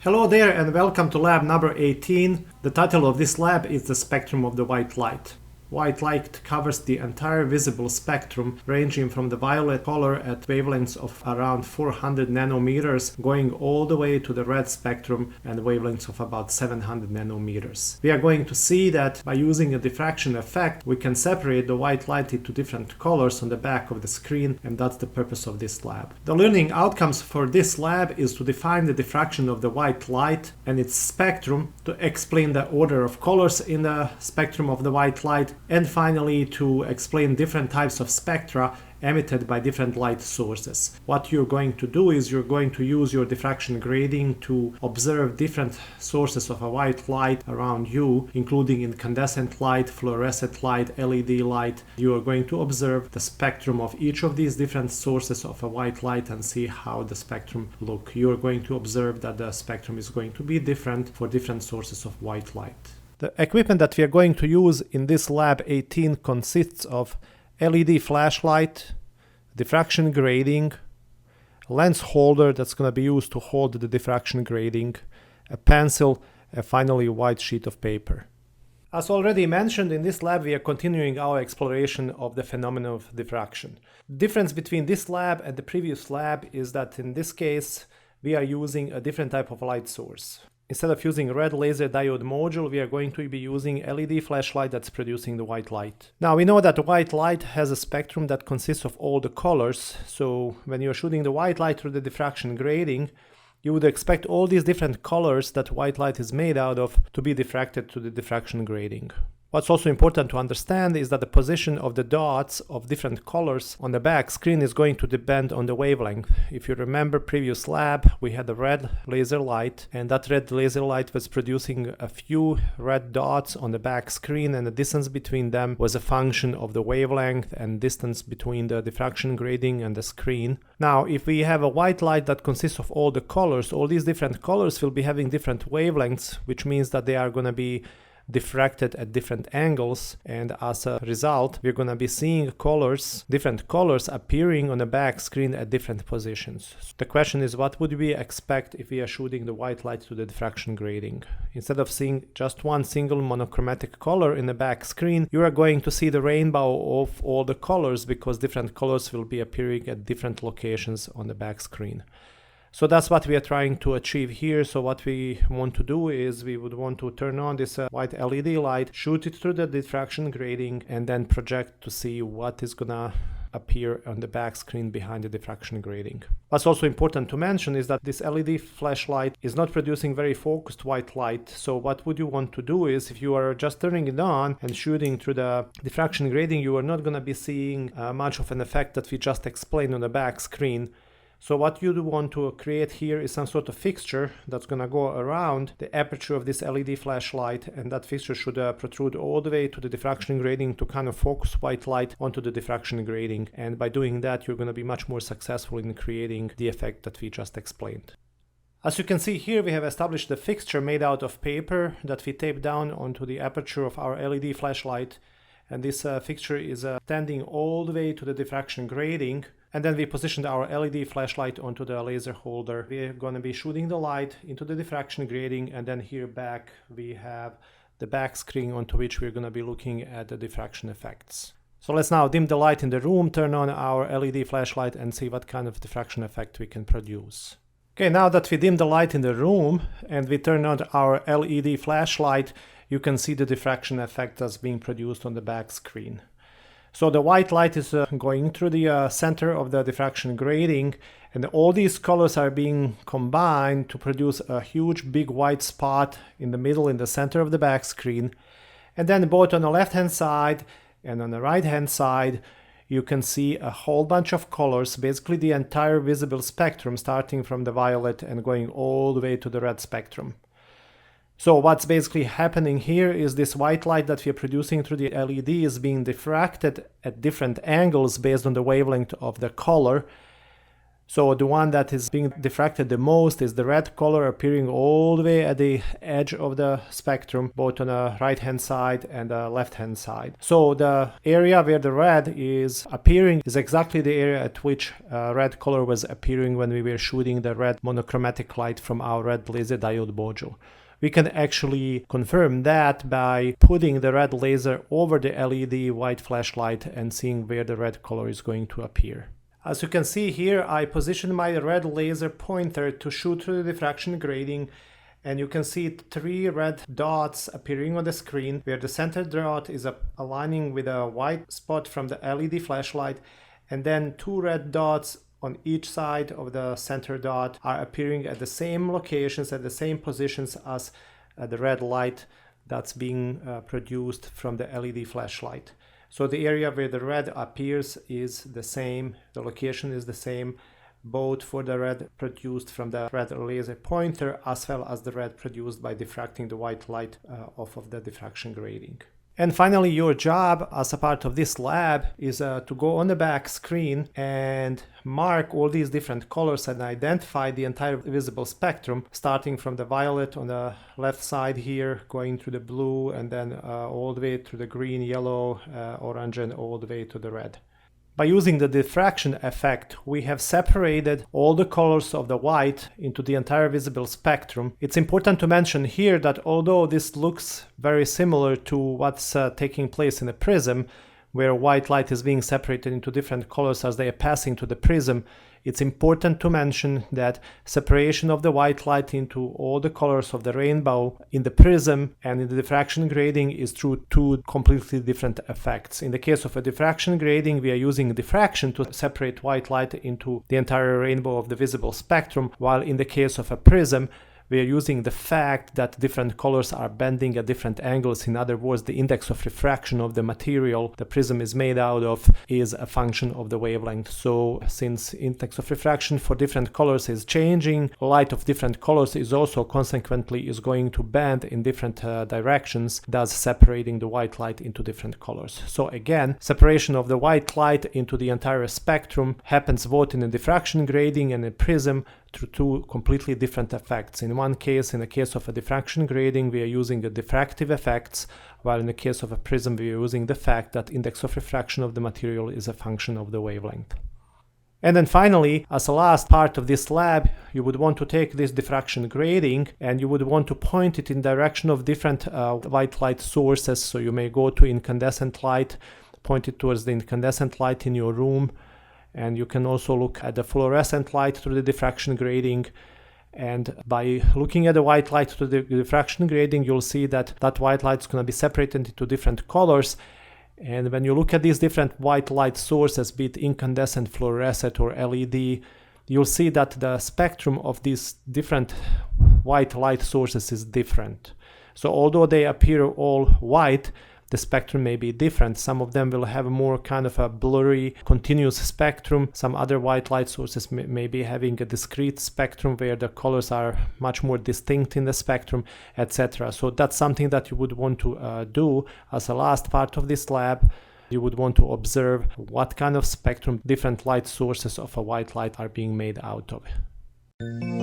Hello there and welcome to lab number 18. The title of this lab is The Spectrum of the White Light. White light covers the entire visible spectrum, ranging from the violet color at wavelengths of around 400 nanometers, going all the way to the red spectrum and wavelengths of about 700 nanometers. We are going to see that by using a diffraction effect, we can separate the white light into different colors on the back of the screen, and that's the purpose of this lab. The learning outcomes for this lab is to define the diffraction of the white light and its spectrum, to explain the order of colors in the spectrum of the white light, and finally to explain different types of spectra emitted by different light sources. What you're going to do is you're going to use your diffraction grating to observe different sources of a white light around you, including incandescent light, fluorescent light, LED light. You are going to observe the spectrum of each of these different sources of a white light and see how the spectrum look. You're going to observe that the spectrum is going to be different for different sources of white light. The equipment that we are going to use in this lab 18 consists of LED flashlight, diffraction grating, lens holder that's going to be used to hold the diffraction grating, a pencil, and finally a white sheet of paper. As already mentioned, in this lab we are continuing our exploration of the phenomenon of diffraction. The difference between this lab and the previous lab is that in this case we are using a different type of light source. Instead of using a red laser diode module, we are going to be using LED flashlight that's producing the white light. Now we know that the white light has a spectrum that consists of all the colors, so when you're shooting the white light through the diffraction grating, you would expect all these different colors that white light is made out of to be diffracted to the diffraction grating. What's also important to understand is that the position of the dots of different colors on the back screen is going to depend on the wavelength. If you remember previous lab, we had a red laser light, and that red laser light was producing a few red dots on the back screen, and the distance between them was a function of the wavelength and distance between the diffraction grating and the screen. Now, if we have a white light that consists of all the colors, all these different colors will be having different wavelengths, which means that they are going to be diffracted at different angles, and as a result we're going to be seeing different colors appearing on the back screen at different positions. So the question is, what would we expect if we are shooting the white light to the diffraction grating? Instead of seeing just one single monochromatic color in the back screen, you are going to see the rainbow of all the colors, because different colors will be appearing at different locations on the back screen. So that's what we are trying to achieve here. So what we want to do is we would want to turn on this white LED light, shoot it through the diffraction grating, and then project to see what is gonna appear on the back screen behind the diffraction grating. What's also important to mention is that this LED flashlight is not producing very focused white light. So what would you want to do is, if you are just turning it on and shooting through the diffraction grating, you are not gonna be seeing much of an effect that we just explained on the back screen. So what you want to create here is some sort of fixture that's going to go around the aperture of this LED flashlight, and that fixture should protrude all the way to the diffraction grating to kind of focus white light onto the diffraction grating. And by doing that, you're going to be much more successful in creating the effect that we just explained. As you can see here, we have established the fixture made out of paper that we tape down onto the aperture of our LED flashlight. And this fixture is standing all the way to the diffraction grating. And then we positioned our LED flashlight onto the laser holder. We're going to be shooting the light into the diffraction grating, and then here back we have the back screen onto which we're going to be looking at the diffraction effects. So let's now dim the light in the room, turn on our LED flashlight, and see what kind of diffraction effect we can produce. Okay, now that we dim the light in the room and we turn on our LED flashlight, you can see the diffraction effect that's being produced on the back screen. So the white light is going through the center of the diffraction grating, and all these colors are being combined to produce a huge big white spot in the middle, in the center of the back screen. And then both on the left hand side and on the right hand side, you can see a whole bunch of colors, basically the entire visible spectrum, starting from the violet and going all the way to the red spectrum. So what's basically happening here is this white light that we are producing through the LED is being diffracted at different angles based on the wavelength of the color. So the one that is being diffracted the most is the red color, appearing all the way at the edge of the spectrum, both on the right hand side and the left hand side. So the area where the red is appearing is exactly the area at which red color was appearing when we were shooting the red monochromatic light from our red laser diode module. We can actually confirm that by putting the red laser over the LED white flashlight and seeing where the red color is going to appear. As you can see here, I positioned my red laser pointer to shoot through the diffraction grating, and you can see 3 red dots appearing on the screen where the center dot is aligning with a white spot from the LED flashlight, and then 2 red dots on each side of the center dot are appearing at the same locations, at the same positions as the red light that's being produced from the LED flashlight. So the area where the red appears is the same, the location is the same, both for the red produced from the red laser pointer as well as the red produced by diffracting the white light off of the diffraction grating. And finally, your job as a part of this lab is to go on the back screen and mark all these different colors and identify the entire visible spectrum, starting from the violet on the left side here, going through the blue, and then all the way to the green, yellow, orange, and all the way to the red. By using the diffraction effect, we have separated all the colors of the white into the entire visible spectrum. It's important to mention here that although this looks very similar to what's taking place in a prism, where white light is being separated into different colors as they are passing to the prism, it's important to mention that separation of the white light into all the colors of the rainbow in the prism and in the diffraction grating is through 2 completely different effects. In the case of a diffraction grating, we are using diffraction to separate white light into the entire rainbow of the visible spectrum, while in the case of a prism, we are using the fact that different colors are bending at different angles. In other words, the index of refraction of the material the prism is made out of is a function of the wavelength. So since index of refraction for different colors is changing, light of different colors is also consequently is going to bend in different directions, thus separating the white light into different colors. So again, separation of the white light into the entire spectrum happens both in the diffraction grating and a prism through 2 completely different effects. In one case, in the case of a diffraction grating, we are using the diffractive effects, while in the case of a prism, we are using the fact that index of refraction of the material is a function of the wavelength. And then finally, as a last part of this lab, you would want to take this diffraction grating and you would want to point it in direction of different white light sources. So you may go to incandescent light, point it towards the incandescent light in your room, and you can also look at the fluorescent light through the diffraction grating. And by looking at the white light through the diffraction grating, you'll see that that white light is going to be separated into different colors. And when you look at these different white light sources, be it incandescent, fluorescent, or LED, you'll see that the spectrum of these different white light sources is different. So although they appear all white, the spectrum may be different. Some of them will have more kind of a blurry, continuous spectrum. Some other white light sources may be having a discrete spectrum where the colors are much more distinct in the spectrum, etc. So that's something that you would want to do as a last part of this lab. You would want to observe what kind of spectrum different light sources of a white light are being made out of.